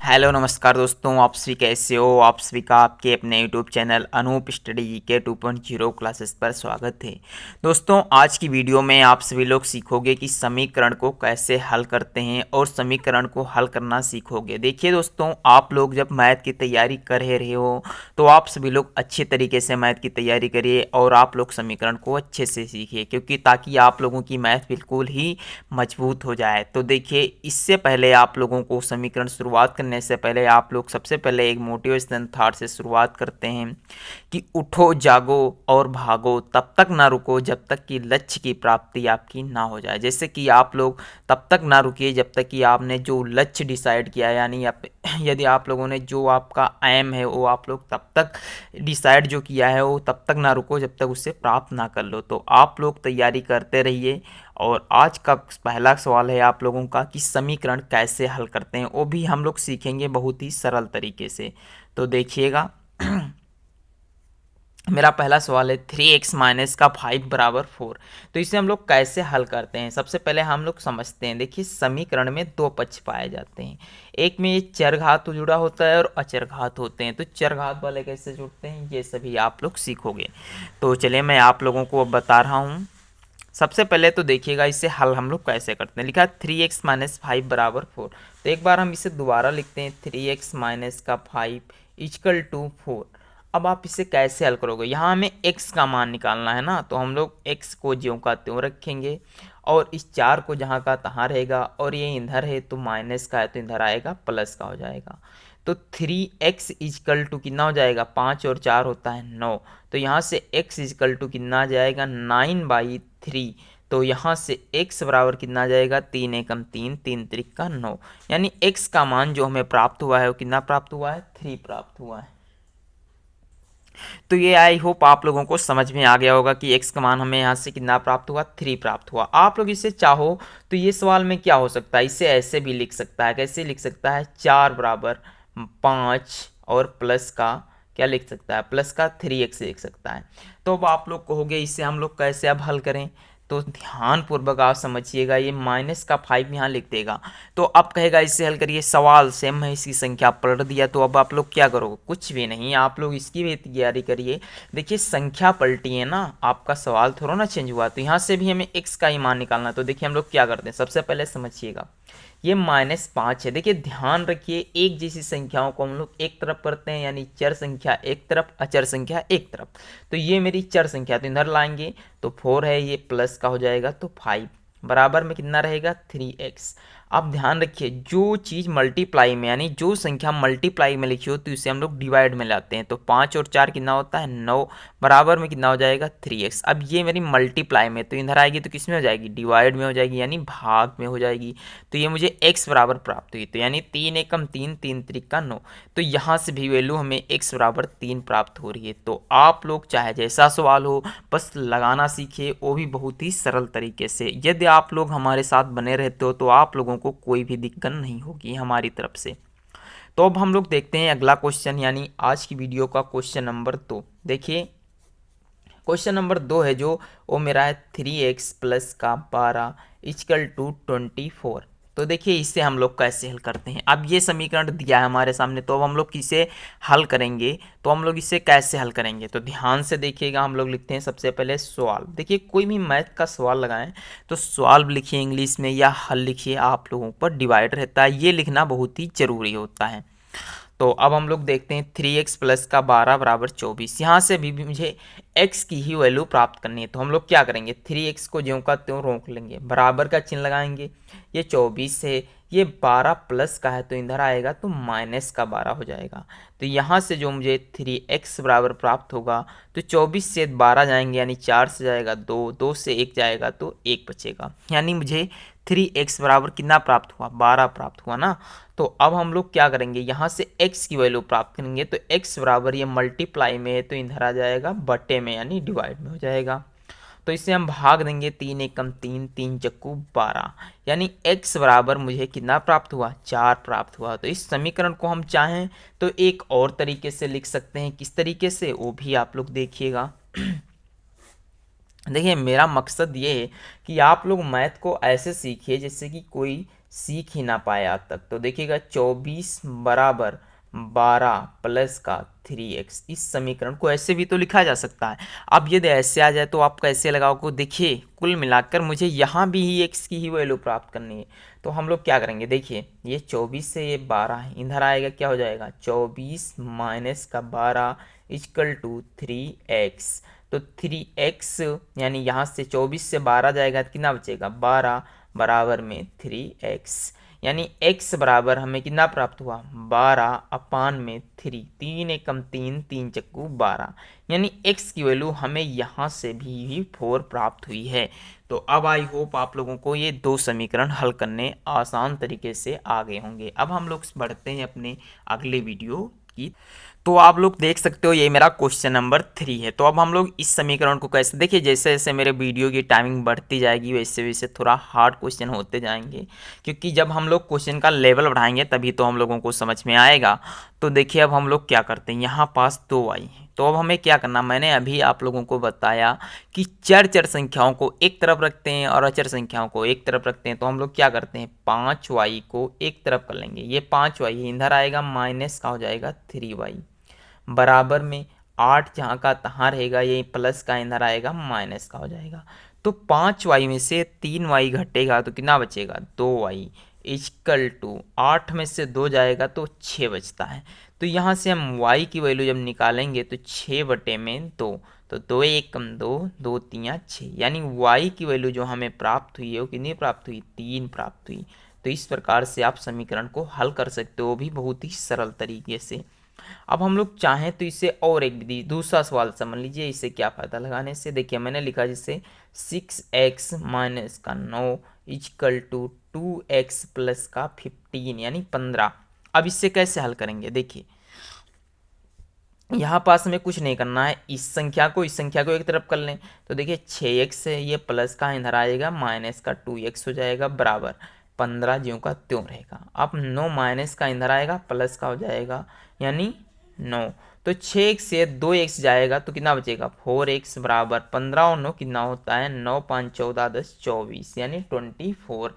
Hello नमस्कार दोस्तों, आप सभी कैसे हो। आप सभी का आपके अपने यूट्यूब चैनल अनूप स्टडी के 2.0 क्लासेस पर स्वागत है। दोस्तों, आज की वीडियो में आप सभी लोग सीखोगे कि समीकरण को कैसे हल करते हैं और समीकरण को हल करना सीखोगे। देखिए दोस्तों, आप लोग जब मैथ की तैयारी कर रहे हो तो आप सभी लोग अच्छे तरीके से मैथ की तैयारी करिए और आप लोग समीकरण को अच्छे से सीखिए, क्योंकि ताकि आप लोगों की मैथ बिल्कुल ही मजबूत हो जाए। तो देखिए, इससे पहले आप लोगों को समीकरण शुरुआत करने से पहले आप लोग सबसे पहले एक मोटिवेशनल थॉट से शुरुआत करते हैं कि उठो जागो और भागो, तब तक ना रुको जब तक कि लक्ष्य की प्राप्ति आपकी ना हो जाए। जैसे कि आप लोग तब तक ना रुकिए जब तक कि आपने जो लक्ष्य डिसाइड किया है, यानी यदि आप लोगों ने जो आपका एम है वो आप लोग तब तक डिसाइड जो किया है वो तब तक ना रुको जब तक उसे प्राप्त ना कर लो। तो आप लोग तैयारी करते रहिए। और आज का पहला सवाल है आप लोगों का कि समीकरण कैसे हल करते हैं, वो भी हम लोग सीखेंगे बहुत ही सरल तरीके से। तो देखिएगा, मेरा पहला सवाल है 3x माइनस का 5 बराबर 4। तो इसे हम लोग कैसे हल करते हैं, सबसे पहले हम लोग समझते हैं। देखिए, समीकरण में दो पक्ष पाए जाते हैं। एक में ये चरघात जुड़ा होता है और अचरघात होते हैं। तो चरघात वाले कैसे जुड़ते हैं ये सभी आप लोग सीखोगे। तो चलिए मैं आप लोगों को अब बता रहा हूँ। सबसे पहले तो देखिएगा इसे हल हम लोग कैसे करते हैं। लिखा है 3x माइनस 5 बराबर 4। तो एक बार हम इसे दोबारा लिखते हैं, 3x माइनस का 5 इक्वल टू 4। अब आप इसे कैसे हल करोगे, यहाँ हमें x का मान निकालना है ना, तो हम लोग x को ज्यों का त्यों रखेंगे और इस 4 को जहाँ का तहाँ रहेगा, और ये इधर है तो माइनस का है तो इधर आएगा प्लस का हो जाएगा। तो 3x इजकल टू कितना हो जाएगा, 5 और 4 होता है 9। तो यहाँ से x इजकल टू कितना आ जाएगा, 9/3। तो यहाँ से x बराबर कितना आ जाएगा, 3 एकम 3, 3 त्रिक का 9। यानी x का मान जो हमें प्राप्त हुआ है वो कितना प्राप्त हुआ है, 3 प्राप्त हुआ है। तो ये आई होप आप लोगों को समझ में आ गया होगा कि x का मान हमें यहाँ से कितना प्राप्त हुआ, 3 प्राप्त हुआ। आप लोग इसे चाहो तो ये सवाल में क्या हो सकता है, इसे ऐसे भी लिख सकता है। कैसे लिख सकता है, 4 बराबर 5 और प्लस का क्या लिख सकता है, प्लस का 3x लिख सकता है। तो अब आप लोग कहोगे इसे हम लोग कैसे अब हल करें। तो ध्यानपूर्वक आप समझिएगा, ये माइनस का 5 यहाँ लिख देगा। तो अब कहेगा इससे हल करिए, सवाल सेम है, इसकी संख्या पलट दिया। तो अब आप लोग क्या करोगे, कुछ भी नहीं, आप लोग इसकी भी तैयारी करिए। देखिए, संख्या पलटी है ना, आपका सवाल थोड़ा ना चेंज हुआ। तो यहाँ से भी हमें x का ही मान निकालना है। तो देखिए हम लोग क्या करते हैं, सबसे पहले समझिएगा, ये -5 है। देखिए ध्यान रखिए, एक जैसी संख्याओं को हम लोग एक तरफ करते हैं, यानी चर संख्या एक तरफ, अचर संख्या एक तरफ। तो ये मेरी चर संख्या, तो इधर लाएंगे तो 4 है, ये प्लस का हो जाएगा तो 5 बराबर में कितना रहेगा, 3x। अब ध्यान रखिए, जो चीज़ मल्टीप्लाई में, यानी जो संख्या मल्टीप्लाई में लिखी हो तो इसे हम लोग डिवाइड में लाते हैं। तो 5 और 4 कितना होता है, 9 बराबर में कितना हो जाएगा, 3x। अब ये मेरी मल्टीप्लाई में, तो इधर आएगी तो किस में हो जाएगी, डिवाइड में हो जाएगी, यानी भाग में हो जाएगी। तो ये मुझे x बराबर प्राप्त हुई। तो यानी 3 एकम 3, 3 त्रिक का 9। तो यहाँ से भी वैल्यू हमें x बराबर 3 प्राप्त हो रही है। तो आप लोग चाहे जैसा सवाल हो बस लगाना सीखिए, वो भी बहुत ही सरल तरीके से। यदि आप लोग हमारे साथ बने रहते हो तो आप लोगों को कोई भी दिक्कत नहीं होगी हमारी तरफ से। तो अब हम लोग देखते हैं अगला क्वेश्चन, यानी आज की वीडियो का क्वेश्चन नंबर 2। देखिए, क्वेश्चन नंबर 2 है जो, वो मेरा है 3x प्लस का 12 इक्वल टू 24। तो देखिए इसे हम लोग कैसे हल करते हैं। अब ये समीकरण दिया है हमारे सामने, तो अब हम लोग किसे हल करेंगे, तो हम लोग इसे कैसे हल करेंगे। तो ध्यान से देखिएगा, हम लोग लिखते हैं सबसे पहले सवाल। देखिए, कोई भी मैथ का सवाल लगाएं तो सवाल लिखिए इंग्लिश में या हल लिखिए, आप लोगों पर डिवाइड रहता है, ये लिखना बहुत ही जरूरी होता है। तो अब हम लोग देखते हैं 3x प्लस का 12 बराबर 24। यहाँ से भी मुझे x की ही वैल्यू प्राप्त करनी है। तो हम लोग क्या करेंगे, 3x को ज्यों का त्यों रोक लेंगे, बराबर का चिन्ह लगाएंगे। ये 24 है, ये 12 प्लस का है तो इधर आएगा तो माइनस का 12 हो जाएगा। तो यहाँ से जो मुझे 3x बराबर प्राप्त होगा, तो 24 से 12 जाएंगे यानी 4 से जाएगा 2, 2 से 1 जाएगा तो 1 बचेगा। यानी मुझे 3x बराबर कितना प्राप्त हुआ, 12 प्राप्त हुआ ना। तो अब हम लोग क्या करेंगे, यहाँ से x की वैल्यू प्राप्त करेंगे। तो x बराबर, ये मल्टीप्लाई में है तो इधर आ जाएगा बटे में, यानी डिवाइड में हो जाएगा। तो इसे हम भाग देंगे, 3 एकम 3, 3 चक्कू 12, यानी x बराबर मुझे कितना प्राप्त हुआ, 4 प्राप्त हुआ। तो इस समीकरण को हम चाहें तो एक और तरीके से लिख सकते हैं। किस तरीके से, वो भी आप लोग देखिएगा। देखिए, मेरा मकसद ये है कि आप लोग मैथ को ऐसे सीखिए जैसे कि कोई सीख ही ना पाए आज तक। तो देखिएगा 24 बराबर 12 प्लस का 3x, इस समीकरण को ऐसे भी तो लिखा जा सकता है। अब यदि ऐसे आ जाए तो आप कैसे लगाओगे? देखिए कुल मिलाकर मुझे यहाँ भी ही x की ही वैल्यू प्राप्त करनी है। तो हम लोग क्या करेंगे, देखिए ये 24 से ये 12 है, इधर आएगा क्या हो जाएगा 24 माइनस का 12 इक्वल टू 3x। तो 3x यानी यहाँ से 24 से 12 जाएगा तो कितना बचेगा 12 बराबर में 3x, यानी x बराबर हमें कितना प्राप्त हुआ 12 अपान में 3, 3 एकम 3, 3 चक्कू 12, यानी x की वैल्यू हमें यहाँ से भी 4 प्राप्त हुई है। तो अब आई होप आप लोगों को ये दो समीकरण हल करने आसान तरीके से आ गए होंगे। अब हम लोग बढ़ते हैं अपने अगले वीडियो की। तो आप लोग देख सकते हो ये मेरा क्वेश्चन नंबर 3 है। तो अब हम लोग इस समीकरण को कैसे, देखिए जैसे जैसे मेरे वीडियो की टाइमिंग बढ़ती जाएगी वैसे वैसे थोड़ा हार्ड क्वेश्चन होते जाएंगे, क्योंकि जब हम लोग क्वेश्चन का लेवल बढ़ाएंगे तभी तो हम लोगों को समझ में आएगा। तो देखिए अब हम लोग क्या करते हैं, यहाँ पास 2 आई है, तो अब हमें क्या करना, मैंने अभी आप लोगों को बताया कि चर संख्याओं को एक तरफ रखते हैं और अचर संख्याओं को एक तरफ रखते हैं। तो हम लोग क्या करते हैं 5y को एक तरफ कर लेंगे, ये 5y इधर आएगा, माइनस का हो जाएगा 3y बराबर में 8 जहाँ का तहाँ रहेगा, ये प्लस का इधर आएगा माइनस का हो जाएगा। तो 5y में से 3y घटेगा तो कितना बचेगा 2y इक्वल टू 8 में से 2 जाएगा तो 6 बचता है। तो यहाँ से हम y की वैल्यू जब निकालेंगे तो 6 बटे में 2, तो 2 एक कम 2, 2 3 6, यानी y की वैल्यू जो हमें प्राप्त हुई है वो कितनी प्राप्त हुई 3 प्राप्त हुई। तो इस प्रकार से आप समीकरण को हल कर सकते हो, भी बहुत ही सरल तरीके से। अब हम लोग चाहें तो इसे और एक विधि दूसरा सवाल समझ लीजिए, इससे क्या फ़ायदा लगाने से। देखिए मैंने लिखा जिससे 6x माइनस का 9 इक्वल टू 2x प्लस का 15 यानी 15। अब इससे कैसे हल करेंगे, देखिए यहाँ पास हमें कुछ नहीं करना है, इस संख्या को एक तरफ कर लें। तो देखिए 6x है, ये प्लस का इधर आएगा माइनस का 2x हो जाएगा बराबर 15 ज्यों का त्यों रहेगा। अब 9 माइनस का इधर आएगा प्लस का हो जाएगा यानी 9, तो 6x से 2x जाएगा तो कितना बचेगा 4x बराबर 15 और 9 कितना होता है 9 5 14 10 24 यानी 24।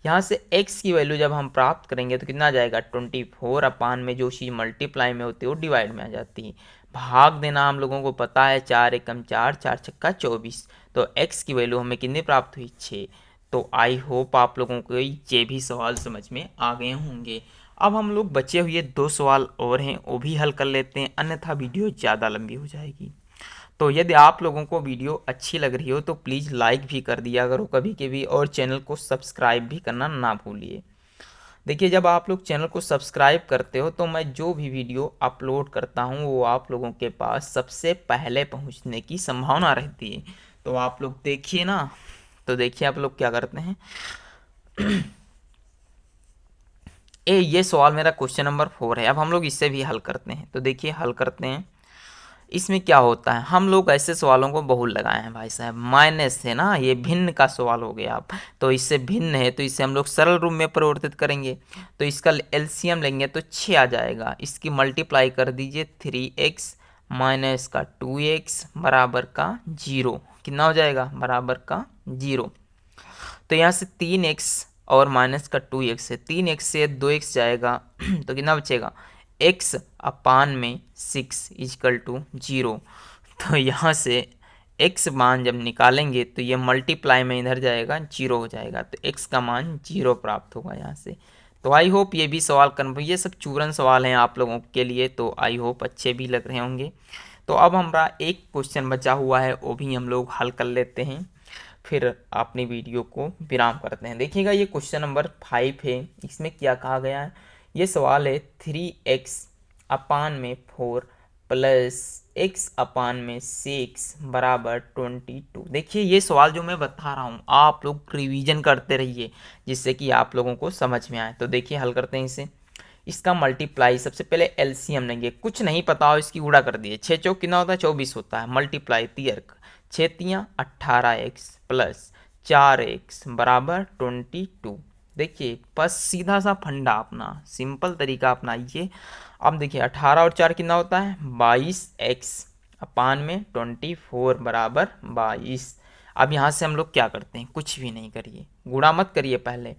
यहाँ से x की वैल्यू जब हम प्राप्त करेंगे तो कितना आ जाएगा 24 अपान में जो चीज़ मल्टीप्लाई में होती है वो डिवाइड में आ जाती है। भाग देना हम लोगों को पता है, 4 एकम 4, 4 छक्का 24, तो x की वैल्यू हमें कितनी प्राप्त हुई 6। तो आई होप आप लोगों को ये भी सवाल समझ में आ गए होंगे। अब हम लोग बचे हुए 2 सवाल और हैं वो भी हल कर लेते हैं, अन्यथा वीडियो ज़्यादा लंबी हो जाएगी। तो यदि आप लोगों को वीडियो अच्छी लग रही हो तो प्लीज़ लाइक भी कर दिया करो कभी कभी, और चैनल को सब्सक्राइब भी करना ना भूलिए। देखिए जब आप लोग चैनल को सब्सक्राइब करते हो तो मैं जो भी वीडियो अपलोड करता हूँ वो आप लोगों के पास सबसे पहले पहुँचने की संभावना रहती है। तो आप लोग देखिए ना, तो देखिए आप लोग क्या करते हैं ये सवाल मेरा क्वेश्चन नंबर 4 है। अब हम लोग इससे भी हल करते हैं। तो देखिए हल करते हैं, इसमें क्या होता है, हम लोग ऐसे सवालों को बहुल लगाए हैं भाई साहब, माइनस है ना, ये भिन्न का सवाल हो गया। आप तो इससे भिन्न है तो इसे हम लोग सरल रूप में परिवर्तित करेंगे। तो इसका एलसीएम लेंगे तो 6 आ जाएगा, इसकी मल्टीप्लाई कर दीजिए 3x माइनस का 2x बराबर का 0, कितना हो जाएगा बराबर का 0। तो यहाँ से 3x और माइनस का 2x है, 3x से 2x जाएगा तो कितना बचेगा x अपान में 6 इक्वल टू 0। तो यहाँ से x मान जब निकालेंगे तो ये मल्टीप्लाई में इधर जाएगा 0 हो जाएगा, तो x का मान 0 प्राप्त होगा यहाँ से। तो आई होप ये भी सवाल ये सब चूरन सवाल हैं आप लोगों के लिए, तो आई होप अच्छे भी लग रहे होंगे। तो अब हमारा एक क्वेश्चन बचा हुआ है वो भी हम लोग हल कर लेते हैं, फिर अपनी वीडियो को विराम करते हैं। देखिएगा ये क्वेश्चन नंबर 5 है, इसमें क्या कहा गया है, ये सवाल है 3x अपान में 4 प्लस x अपान में 6 बराबर 22। देखिए ये सवाल जो मैं बता रहा हूँ आप लोग रिवीजन करते रहिए जिससे कि आप लोगों को समझ में आए। तो देखिए हल करते हैं इसे, इसका मल्टीप्लाई सबसे पहले एलसीएम लेंगे, कुछ नहीं पता हो इसकी गुणा कर दिए, 6 चौक कितना होता है 24 होता है, मल्टीप्लाई 6 18x प्लस 4x बराबर 22। देखिए बस सीधा सा फंडा अपना सिंपल तरीका अपनाइए। अब देखिए 18 और 4 कितना होता है 22x अपान में 24 बराबर 22। अब यहाँ से हम लोग क्या करते हैं, कुछ भी नहीं करिए, गुणा मत करिए। पहले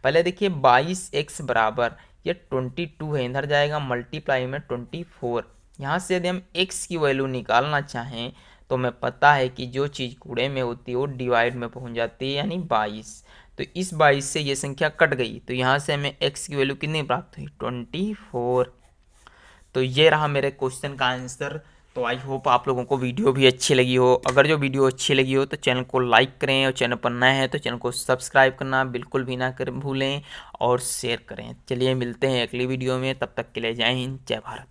पहले देखिए 22x बराबर ये 22 है, इधर जाएगा मल्टीप्लाई में 24। यहाँ से यदि हम x की वैल्यू निकालना चाहें तो हमें पता है कि जो चीज़ गुणे में होती है वो डिवाइड में पहुँच जाती है, यानी 22। तो इस 22 से ये संख्या कट गई, तो यहाँ से हमें x की वैल्यू कितनी प्राप्त हुई, 24। तो ये रहा मेरे क्वेश्चन का आंसर। तो आई होप आप लोगों को वीडियो भी अच्छी लगी हो। अगर जो वीडियो अच्छी लगी हो तो चैनल को लाइक करें, और चैनल पर नए हैं तो चैनल को सब्सक्राइब करना बिल्कुल भी ना कर भूलें, और शेयर करें। चलिए मिलते हैं अगली वीडियो में, तब तक के लिए जय हिंद जय भारत।